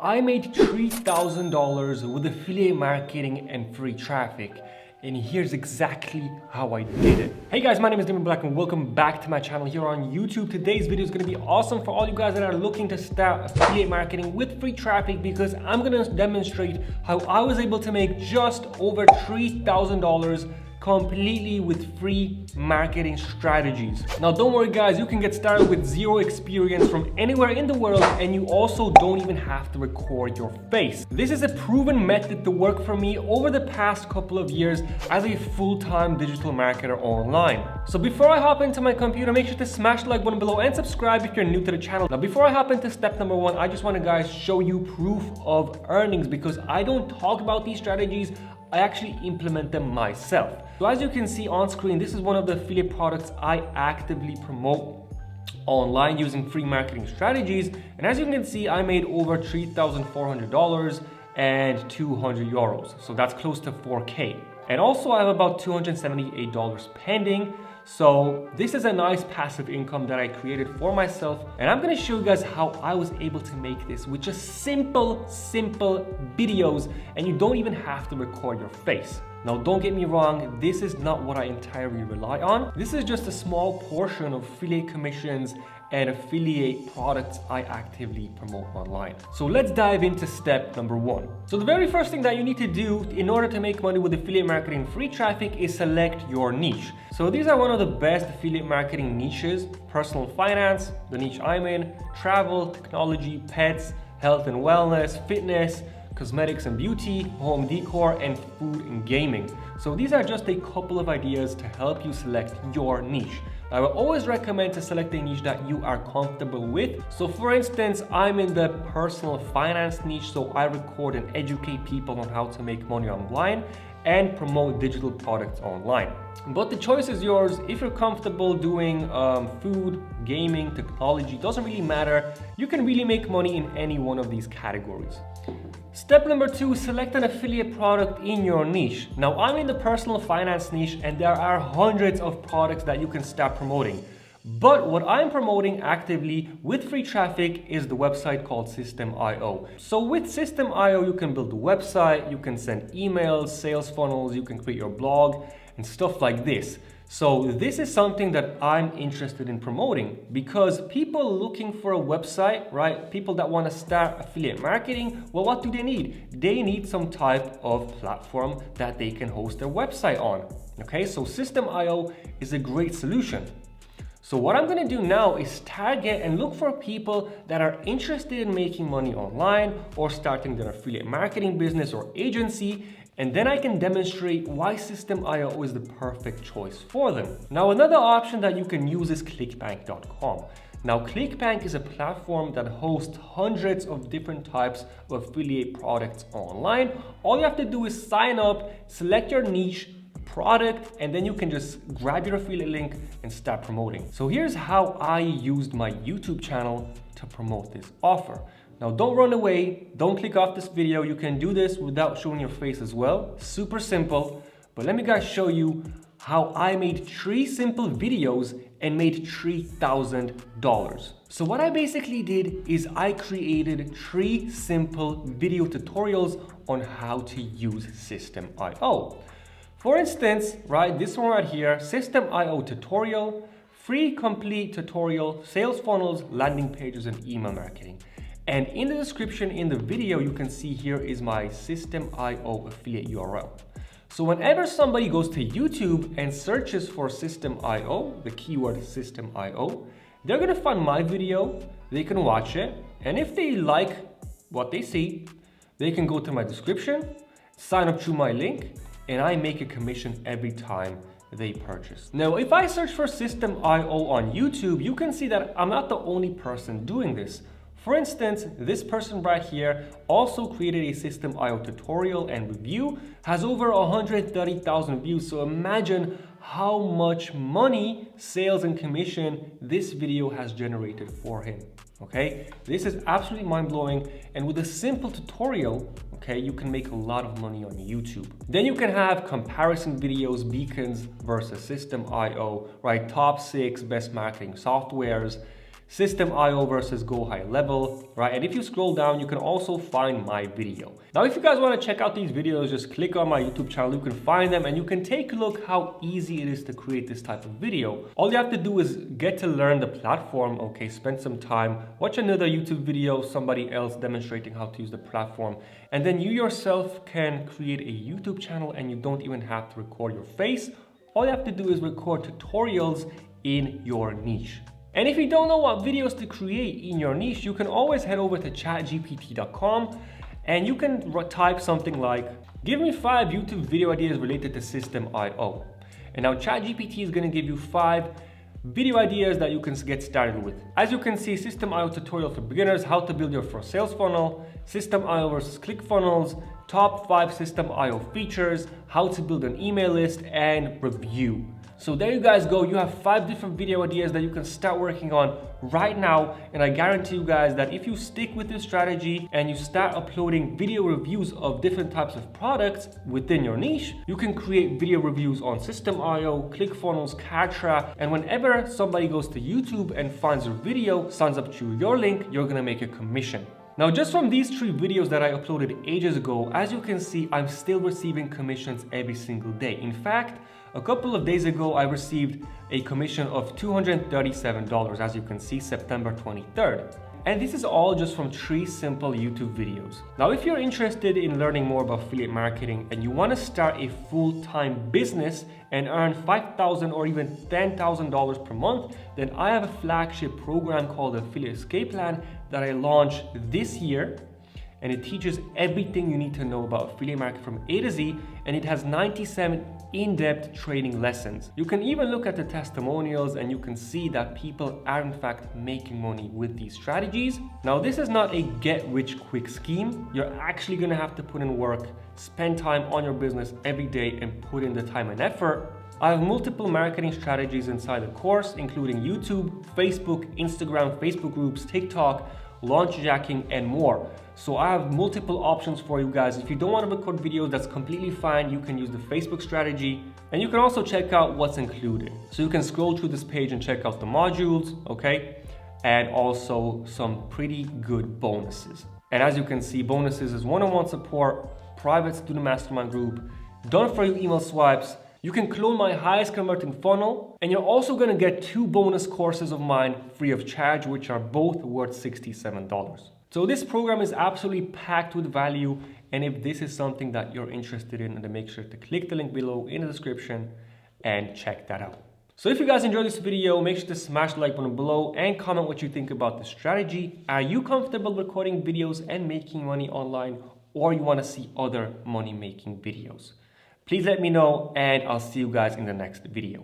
I made $3,000 with affiliate marketing and free traffic. And here's exactly how I did it. Hey guys, my name is Damien Belak and welcome back to my channel here on YouTube. Today's video is going to be awesome for all you guys that are looking to start affiliate marketing with free traffic, because I'm going to demonstrate how I was able to make just over $3,000 completely with free marketing strategies. Now don't worry guys, you can get started with zero experience from anywhere in the world, and you also don't even have to record your face. This is a proven method to work for me over the past couple of years as a full-time digital marketer online. So before I hop into my computer, make sure to smash the like button below and subscribe if you're new to the channel. Now before I hop into step number one, I just want to guys show you proof of earnings, because I don't talk about these strategies, I actually implement them myself. So as you can see on screen, this is one of the affiliate products I actively promote online using free marketing strategies. And as you can see, I made over $3,400 and 200 euros. So that's close to 4K. And also I have about $278 pending. So this is a nice passive income that I created for myself. And I'm gonna show you guys how I was able to make this with just simple videos, and you don't even have to record your face. Now don't get me wrong, this is not what I entirely rely on. This is just a small portion of affiliate commissions and affiliate products I actively promote online. So let's dive into step number one. So the very first thing that you need to do in order to make money with affiliate marketing free traffic is select your niche. So these are one of the best affiliate marketing niches: personal finance, the niche I'm in, travel, technology, pets, health and wellness, fitness, cosmetics and beauty, home decor, and food and gaming. So these are just a couple of ideas to help you select your niche. I will always recommend to select a niche that you are comfortable with. So for instance, I'm in the personal finance niche, so I record and educate people on how to make money online and promote digital products online. But the choice is yours. If you're comfortable doing food, gaming, technology, doesn't really matter. You can really make money in any one of these categories. Step number two, select an affiliate product in your niche. Now I'm in the personal finance niche, and there are hundreds of products that you can start promoting. But what I'm promoting actively with free traffic is the website called System.io. So with System.io, you can build a website, you can send emails, sales funnels, you can create your blog and stuff like this. So this is something that I'm interested in promoting, because people looking for a website, right? People that want to start affiliate marketing, well, what do they need? They need some type of platform that they can host their website on. Okay, so System.io is a great solution. So what I'm going to do now is target and look for people that are interested in making money online or starting their affiliate marketing business or agency, and then I can demonstrate why System.io is the perfect choice for them. Now another option that you can use is clickbank.com. Now ClickBank is a platform that hosts hundreds of different types of affiliate products online. All you have to do is sign up, select your niche, product, and then you can just grab your affiliate link and start promoting. So here's how I used my YouTube channel to promote this offer. Now don't run away, don't click off this video. You can do this without showing your face as well. Super simple, but let me guys show you how I made 3 simple videos and made $3,000. So what I basically did is I created 3 simple video tutorials on how to use System.io. For instance, right, this one right here, System.io tutorial, free complete tutorial, sales funnels, landing pages, and email marketing. And in the description in the video, you can see here is my System.io affiliate URL. So whenever somebody goes to YouTube and searches for System.io, the keyword System.io, they're gonna find my video, they can watch it, and if they like what they see, they can go to my description, sign up through my link, and I make a commission every time they purchase. Now, if I search for System.io on YouTube, you can see that I'm not the only person doing this. For instance, this person right here also created a System.io tutorial and review, has over 130,000 views. So imagine how much money, sales and commission this video has generated for him. Okay, this is absolutely mind-blowing, and with a simple tutorial, okay, you can make a lot of money on YouTube. Then you can have comparison videos, beacons versus System.io, right? Top 6 best marketing softwares, System.io versus Go High Level, right? And if you scroll down, you can also find my video. Now, if you guys want to check out these videos, just click on my YouTube channel. You can find them and you can take a look how easy it is to create this type of video. All you have to do is get to learn the platform, okay? Spend some time, watch another YouTube video, somebody else demonstrating how to use the platform. And then you yourself can create a YouTube channel and you don't even have to record your face. All you have to do is record tutorials in your niche. And if you don't know what videos to create in your niche, you can always head over to chatgpt.com and you can type something like, give me 5 YouTube video ideas related to System.io. And now ChatGPT is going to give you 5 video ideas that you can get started with. As you can see, System.io tutorial for beginners, how to build your first sales funnel, System.io versus ClickFunnels, top 5 System.io features, how to build an email list, and review. So there you guys go. You have 5 different video ideas that you can start working on right now. And I guarantee you guys that if you stick with this strategy and you start uploading video reviews of different types of products within your niche, you can create video reviews on System.io, ClickFunnels, Kartra, and whenever somebody goes to YouTube and finds your video, signs up to your link, you're gonna make a commission. Now, just from these 3 videos that I uploaded ages ago, as you can see, I'm still receiving commissions every single day. In fact, a couple of days ago, I received a commission of $237, as you can see, September 23rd. And this is all just from 3 simple YouTube videos. Now, if you're interested in learning more about affiliate marketing and you want to start a full-time business and earn $5,000 or even $10,000 per month, then I have a flagship program called Affiliate Escape Plan that I launched this year. And it teaches everything you need to know about affiliate marketing from A to Z, and it has 97 in-depth training lessons. You can even look at the testimonials and you can see that people are in fact making money with these strategies. Now, this is not a get-rich-quick scheme. You're actually gonna have to put in work, spend time on your business every day and put in the time and effort. I have multiple marketing strategies inside the course, including YouTube, Facebook, Instagram, Facebook groups, TikTok, launch jacking, and more. So I have multiple options for you guys. If you don't want to record videos, that's completely fine. You can use the Facebook strategy, and you can also check out what's included. So you can scroll through this page and check out the modules, okay? And also some pretty good bonuses. And as you can see, bonuses is one-on-one support, private student mastermind group, done for you email swipes. You can clone my highest converting funnel, and you're also gonna get 2 bonus courses of mine free of charge, which are both worth $67. So this program is absolutely packed with value, and if this is something that you're interested in, then make sure to click the link below in the description and check that out. So if you guys enjoyed this video, make sure to smash the like button below and comment what you think about the strategy. Are you comfortable recording videos and making money online, or you wanna see other money-making videos? Please let me know, and I'll see you guys in the next video.